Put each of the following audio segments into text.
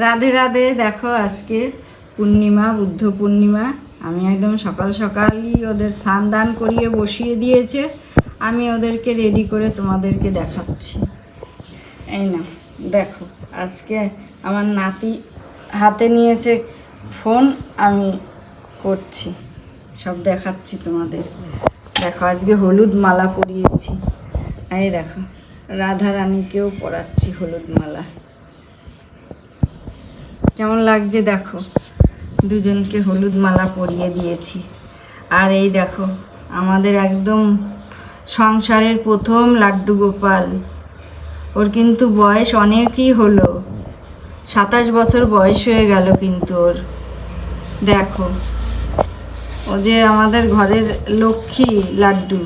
রাধে রাধে। দেখো আজকে পূর্ণিমা, বুদ্ধ পূর্ণিমা। আমি একদম সকাল সকালই ওদের স্নান দান করিয়ে বসিয়ে দিয়েছে। আমি ওদেরকে রেডি করে তোমাদেরকে দেখাচ্ছি। এই না, দেখো আজকে আমার নাতি হাতে নিয়েছে ফোন, আমি করছি, সব দেখাচ্ছি তোমাদের। দেখো আজকে হলুদ মালা পরিয়েছি। এই দেখো রাধা রানীকেও পরাচ্ছি হলুদ মালা। কেমন লাগছে দেখো, দুজনকে হলুদ মালা পরিয়ে দিয়েছি। আর এই দেখো আমাদের একদম সংসারের প্রথম লাড্ডু গোপাল। ওর কিন্তু বয়স অনেকই হলো, 27 বছর বয়স হয়ে গেল কিন্তু ওর। দেখো ও যে আমাদের ঘরের লক্ষ্মী লাড্ডু।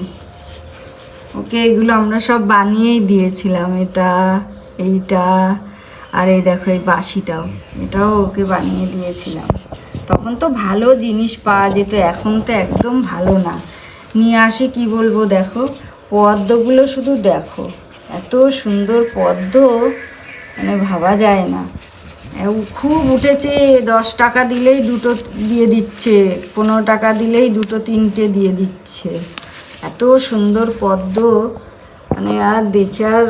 ওকে এগুলো আমরা সব বানিয়েই দিয়েছিলাম, এইটা আর এই দেখো এই বাঁশিটাও, এটাও ওকে বানিয়ে দিয়েছিলাম। তখন তো ভালো জিনিস পাওয়া যেত, এখন তো একদম ভালো না। নিয়ে আসে কি বলবো, দেখো পদ্মগুলো শুধু দেখো, এত সুন্দর পদ্ম, মানে ভাবা যায় না। খুব উঠেছে, 10 টাকা দিলেই দুটো দিয়ে দিচ্ছে, 15 টাকা দিলেই দুটো তিনটে দিয়ে দিচ্ছে। এত সুন্দর পদ্ম, মানে আর দেখে আর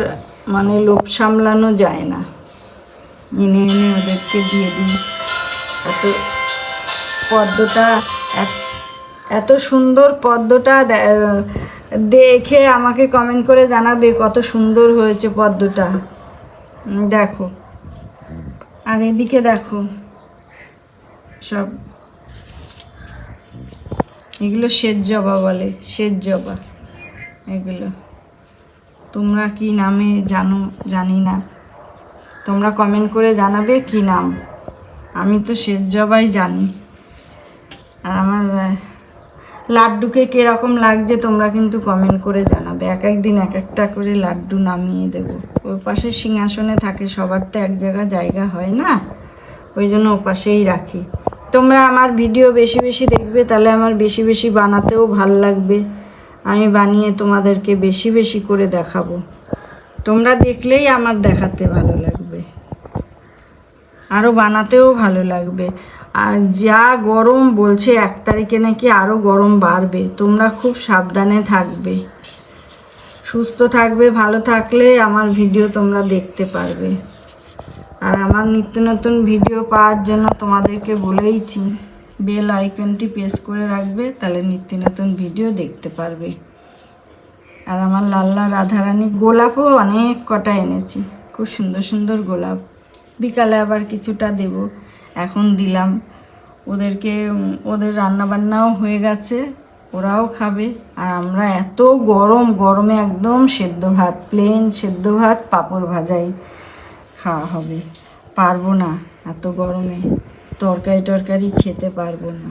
মানে লোভ সামলানো যায় না। এনে এনে ওদেরকে দিয়ে দিই। এত পদ্মটা, এত সুন্দর পদ্মটা দেখে আমাকে কমেন্ট করে জানাবে কত সুন্দর হয়েছে পদ্মটা। দেখো আর এদিকে দেখো সব, এগুলো শ্বেত জবা বলে, শ্বেত জবা। এগুলো তোমরা কি নামে জানো জানি না, তোমরা কমেন্ট করে জানাবে কি নাম। আমি তো শ্বেত জবাই জানি। আর আমার লাড্ডুকে কীরকম লাগছে তোমরা কিন্তু কমেন্ট করে জানাবে। এক একদিন এক একটা করে লাড্ডু নামিয়ে দেবো। ওই পাশে সিংহাসনে থাকে, সবার তো এক জায়গা হয় না, ওই জন্য ও পাশেই রাখি। তোমরা আমার ভিডিও বেশি বেশি দেখবে, তাহলে আমার বেশি বেশি বানাতেও ভাল লাগবে। আমি বানিয়ে তোমাদেরকে বেশি বেশি করে দেখাবো। তোমরা দেখলেই আমার দেখাতে ভালো লাগবে, আরও বানাতেও ভালো লাগবে। আর যা গরম বলছে 1 তারিখে নাকি আরও গরম বাড়বে। তোমরা খুব সাবধানে থাকবে, সুস্থ থাকবে। ভালো থাকলে আমার ভিডিও তোমরা দেখতে পারবে। আর আমার নিত্য নতুন ভিডিও পাওয়ার জন্য তোমাদেরকে বলেইছি, বেল আইকনটি প্রেস করে রাখবে, তাহলে নিত্য নতুন ভিডিও দেখতে পারবে। আর আমার লাল্লা রাধারানী গোলাপও অনেক কটা এনেছি, খুব সুন্দর সুন্দর গোলাপ। বিকালে আবার কিছুটা দেব, এখন দিলাম ওদেরকে। ওদের রান্নাবান্নাও হয়ে গেছে, ওরাও খাবে। আর আমরা এত গরমে একদম সেদ্ধ ভাত, প্লেন সেদ্ধ ভাত পাঁপড় ভাজাই খাওয়া হবে। পারবো না এত গরমে, তরকারি খেতে পারবো না।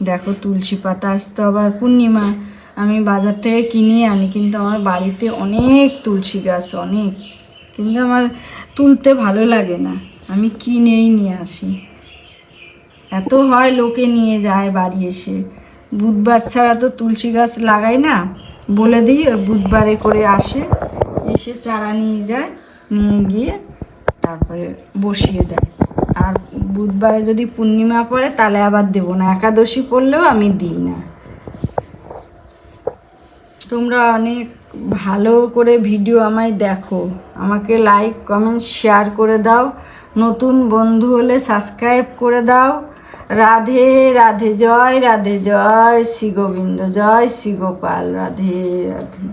দেখো তুলসী পাতা, আসতো আবার পূর্ণিমা, আমি বাজার থেকে কিনে আনি, কিন্তু আমার বাড়িতে অনেক তুলসী গাছ, অনেক, কিন্তু আমার তুলতে ভালো লাগে না, আমি কিনেই নিয়ে আসি। এত হয় লোকে নিয়ে যায় বাড়ি এসে। বুধবার ছাড়া তো তুলসী গাছ লাগাই না, বলে দিই ওই বুধবারে করে আসে, এসে চারা নিয়ে যায়, নিয়ে গিয়ে তারপরে বসিয়ে দেয়। আর বুধবারে যদি পূর্ণিমা পড়ে তাহলে আবার দেবো না, একাদশী পড়লেও আমি দিই না। তোমরা অনেক ভালো করে ভিডিও আমায় দেখো, আমাকে লাইক কমেন্ট শেয়ার করে দাও। নতুন বন্ধু হলে সাবস্ক্রাইব করে দাও। রাধে রাধে, জয় রাধে, জয় শ্রী গোবিন্দ, জয় শ্রী গোপাল, রাধে রাধে।